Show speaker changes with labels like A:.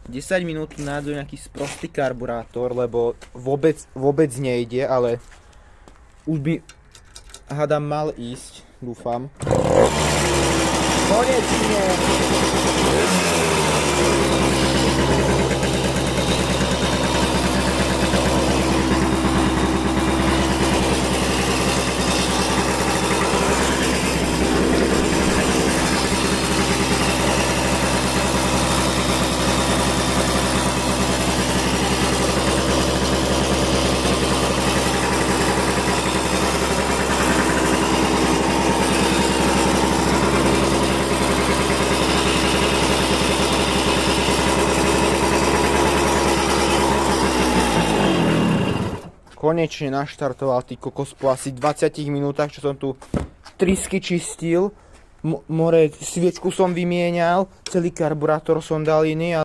A: 10 minút nájdu nejaký sprostý karburátor, lebo vôbec nejde, ale už by hádam mal ísť, dúfam. Konečne! Konečne naštartoval tý kokos po asi 20 minútach, čo som tu trysky čistil. More, sviečku som vymienial, celý karburátor som dal iný.